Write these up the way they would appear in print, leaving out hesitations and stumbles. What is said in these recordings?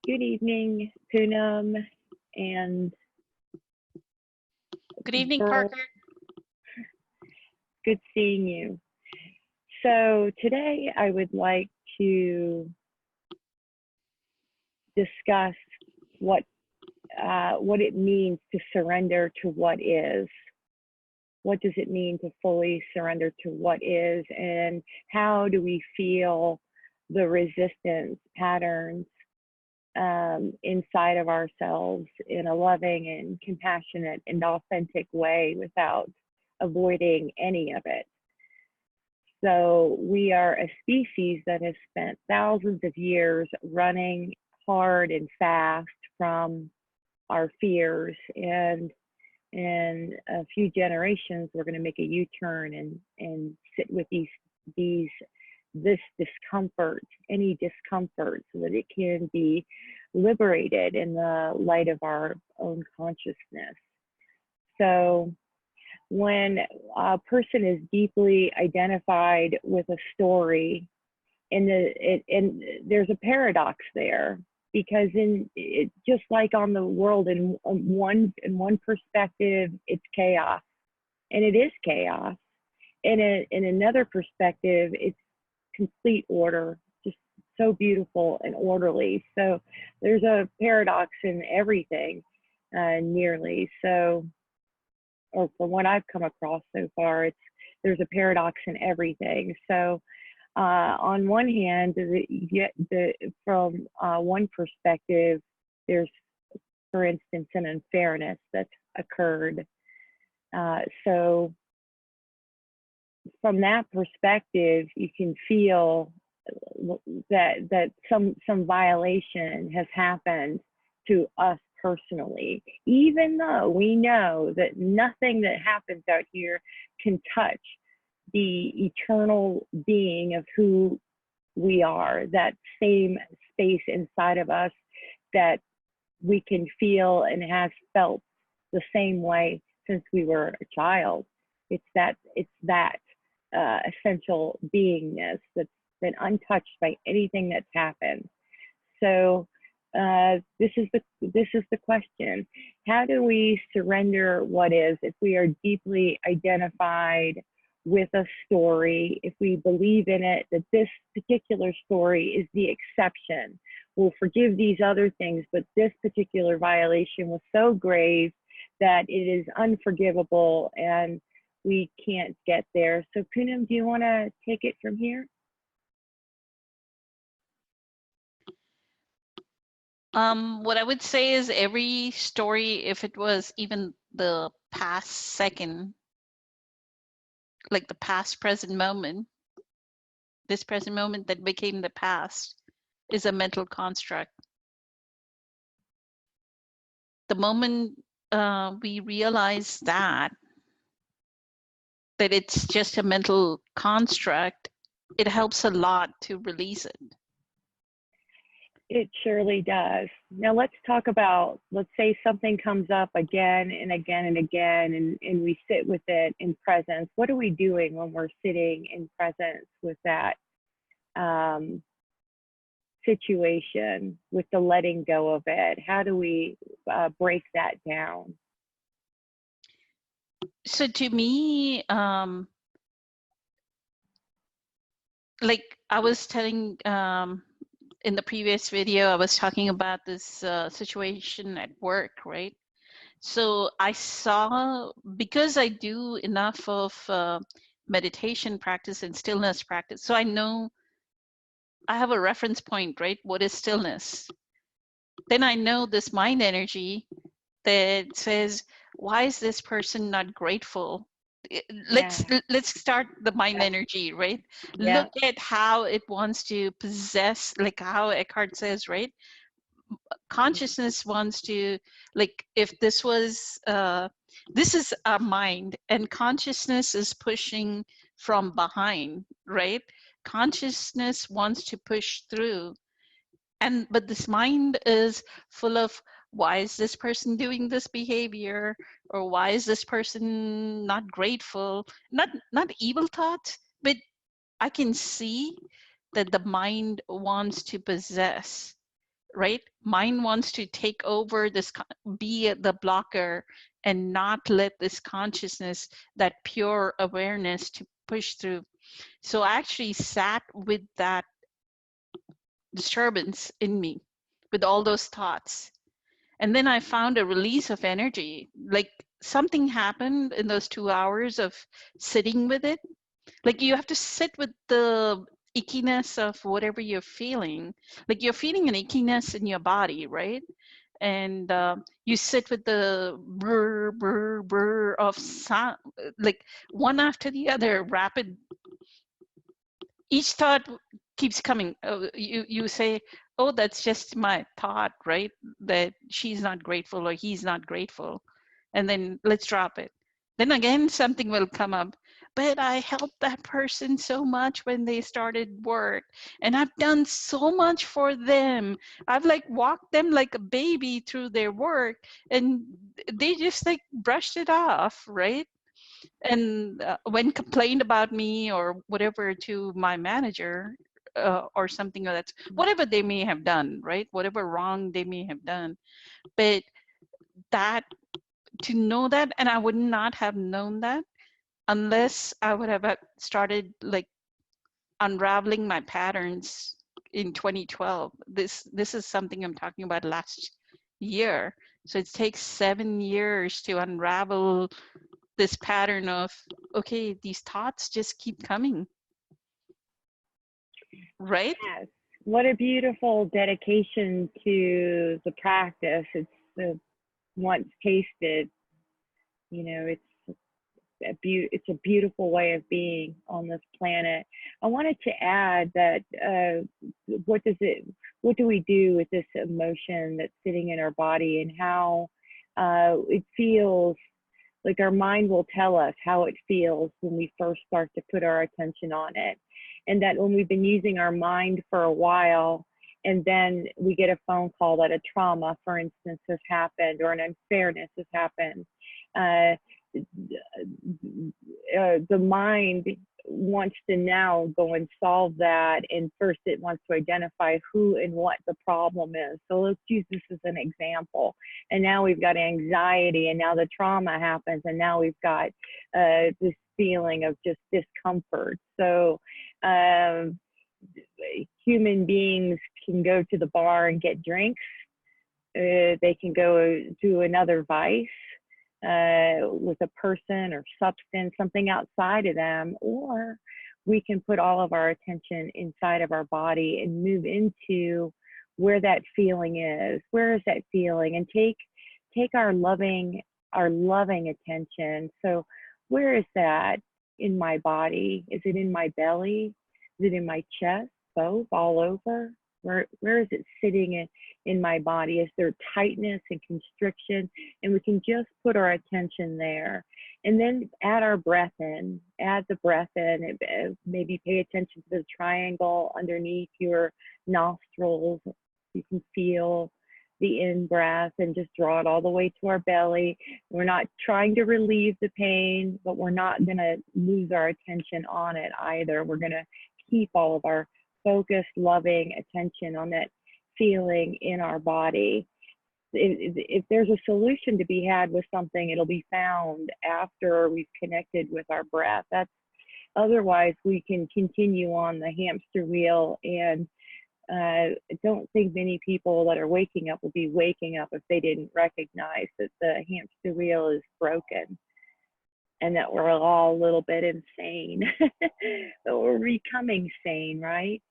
Good evening, Poonam and Good evening, Burl. Parker. Good seeing you. So today I would like to discuss what it means to surrender to what is. What does it mean to fully surrender to what is, and how do we feel the resistance patterns inside of ourselves in a loving and compassionate and authentic way without avoiding any of it. So we are a species that has spent thousands of years running hard and fast from our fears, and in a few generations we're going to make a U-turn and sit with this discomfort, any discomfort, so that it can be liberated in the light of our own consciousness. So when a person is deeply identified with a story, and there's a paradox there, because just like on the world, in one perspective it's chaos, and it is chaos. In another perspective, it's complete order, just so beautiful and orderly. So there's a paradox in everything, nearly. So, or from what I've come across so far, there's a paradox in everything. So on one hand, from one perspective, there's, for instance, an unfairness that's occurred. So from that perspective, you can feel that some violation has happened to us personally, even though we know that nothing that happens out here can touch the eternal being of who we are, that same space inside of us that we can feel and has felt the same way since we were a child. It's that essential beingness that's been untouched by anything that's happened. So this is the question: how do we surrender what is, if we are deeply identified with a story, if we believe in it, that this particular story is the exception? We'll forgive these other things, but this particular violation was so grave that it is unforgivable, and we can't get there. So Poonam, do you want to take it from here? What I would say is every story, if it was even the past second, like the past present moment, this present moment that became the past, is a mental construct. The moment we realize that it's just a mental construct, it helps a lot to release it. It surely does. Now let's talk about, let's say something comes up again and again and again, and we sit with it in presence. What are we doing when we're sitting in presence with that situation, with the letting go of it? How do we break that down? So to me, like I was telling in the previous video, I was talking about this situation at work, right? So I saw, because I do enough of meditation practice and stillness practice, so I know I have a reference point, right? What is stillness? Then I know this mind energy that says, why is this person not grateful? Let's start the mind energy, right? Yeah. Look at how it wants to possess, like how Eckhart says, right? Consciousness wants to, like, if this was this is our mind, and consciousness is pushing from behind, right? Consciousness wants to push through, but this mind is full of, why is this person doing this behavior, or why is this person not grateful? Not evil thoughts, but I can see that the mind wants to possess. right? Mind wants to take over this, be the blocker and not let this consciousness, that pure awareness to push through. So I actually sat with that disturbance in me, with all those thoughts. And then I found a release of energy. Like something happened in those 2 hours of sitting with it. Like you have to sit with the ickiness of whatever you're feeling. Like you're feeling an ickiness in your body, right? And you sit with the brr, brr, brr of sound, like one after the other, rapid. Each thought keeps coming. You say, oh, that's just my thought, right? That she's not grateful or he's not grateful. And then let's drop it. Then again, something will come up. But I helped that person so much when they started work. And I've done so much for them. I've like walked them like a baby through their work. And they just like brushed it off, right? And when complained about me or whatever to my manager or something like that, whatever they may have done, right? Whatever wrong they may have done. But that, to know that, and I would not have known that unless I would have started like unraveling my patterns in 2012. This is something I'm talking about last year. So it takes 7 years to unravel this pattern of, okay, these thoughts just keep coming, right? Yes. What a beautiful dedication to the practice. It's the once tasted, you know, it's a beautiful way of being on this planet. I wanted to add that what do we do with this emotion that's sitting in our body, and how it feels. Like our mind will tell us how it feels when we first start to put our attention on it. And that when we've been using our mind for a while, and then we get a phone call that a trauma, for instance, has happened, or an unfairness has happened, uh, the mind wants to now go and solve that. And first it wants to identify who and what the problem is. So let's use this as an example. And now we've got anxiety, and now the trauma happens, and now we've got this feeling of just discomfort. So human beings can go to the bar and get drinks. They can go to another vice with a person or substance, something outside of them, or we can put all of our attention inside of our body and move into where that feeling is. Where is that feeling? And take our loving attention. So where is that in my body? Is it in my belly? Is it in my chest? Both? All over? Where is it sitting in my body? Is there tightness and constriction? And we can just put our attention there. And then add our breath in, add the breath in, and maybe pay attention to the triangle underneath your nostrils. You can feel the in-breath and just draw it all the way to our belly. We're not trying to relieve the pain, but we're not going to lose our attention on it either. We're going to keep all of our focused, loving attention on that feeling in our body. If there's a solution to be had with something, it'll be found after we've connected with our breath. That's otherwise we can continue on the hamster wheel. And I don't think many people that are waking up will be waking up if they didn't recognize that the hamster wheel is broken and that we're all a little bit insane, but we're becoming sane, right?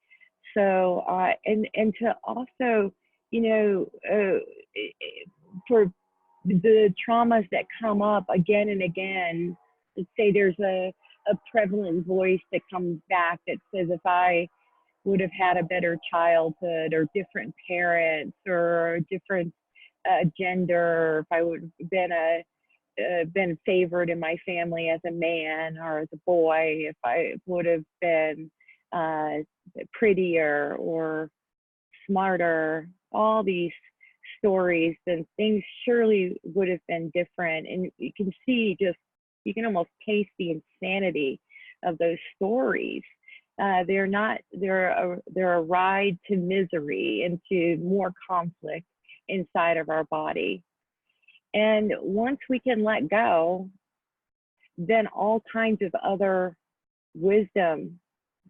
So, and to also, you know, for the traumas that come up again and again, let's say there's a prevalent voice that comes back that says, if I would have had a better childhood, or different parents, or different gender, or if I would have been favored in my family as a man or as a boy, if I would have been prettier or smarter, all these stories, then things surely would have been different. And you can see, just you can almost taste the insanity of those stories. They're not. They're a ride to misery and to more conflict inside of our body. And once we can let go, then all kinds of other wisdom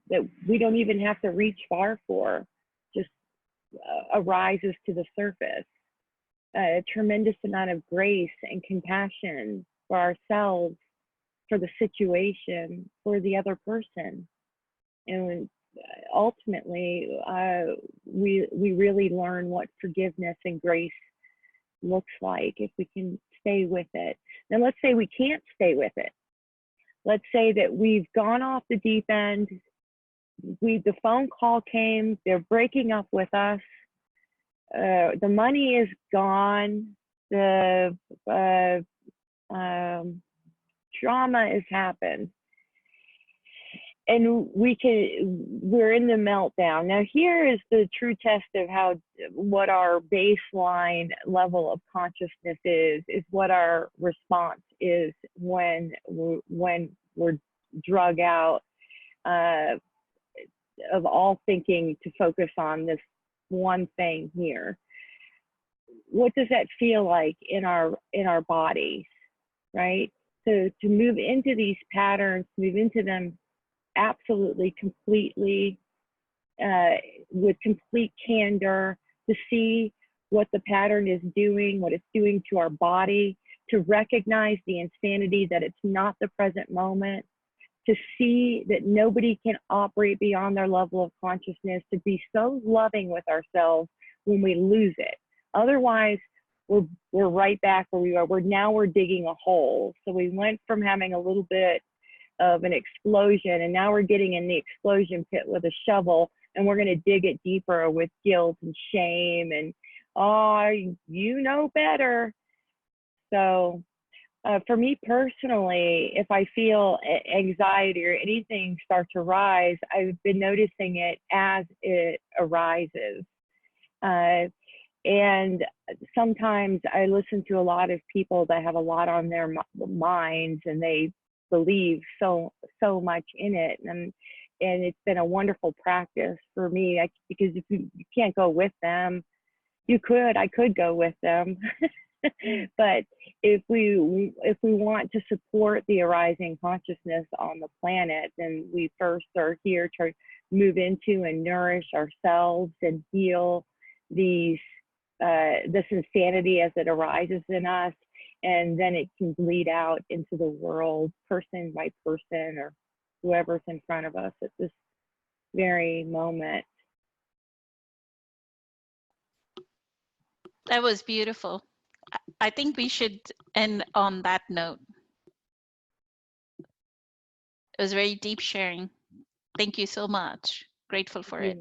that we don't even have to reach far for just arises to the surface. A tremendous amount of grace and compassion for ourselves, for the situation, for the other person. And ultimately, we really learn what forgiveness and grace looks like if we can stay with it. Now, let's say we can't stay with it. Let's say that we've gone off the deep end. The phone call came, they're breaking up with us. The money is gone. The trauma has happened. And we're in the meltdown. Now, here is the true test of what our baseline level of consciousness is what our response is when we're drug out of all thinking to focus on this one thing here. What does that feel like in our bodies, right? So to move into these patterns, move into them absolutely, completely, with complete candor, to see what the pattern is doing, what it's doing to our body, to recognize the insanity that it's not the present moment, to see that nobody can operate beyond their level of consciousness, to be so loving with ourselves when we lose it. Otherwise, we're right back where we are. We're digging a hole. So we went from having a little bit of an explosion, and now we're getting in the explosion pit with a shovel, and we're going to dig it deeper with guilt and shame and, oh, you know better. So for me personally, if I feel anxiety or anything start to rise, I've been noticing it as it arises. And sometimes I listen to a lot of people that have a lot on their minds, and they believe so much in it. And it's been a wonderful practice for me, because if you can't go with them, I could go with them. But if we want to support the arising consciousness on the planet, then we first are here to move into and nourish ourselves and heal this insanity as it arises in us, and then it can bleed out into the world, person by person, or whoever's in front of us at this very moment. That was beautiful. I think we should end on that note. It was very deep sharing. Thank you so much. Grateful for it.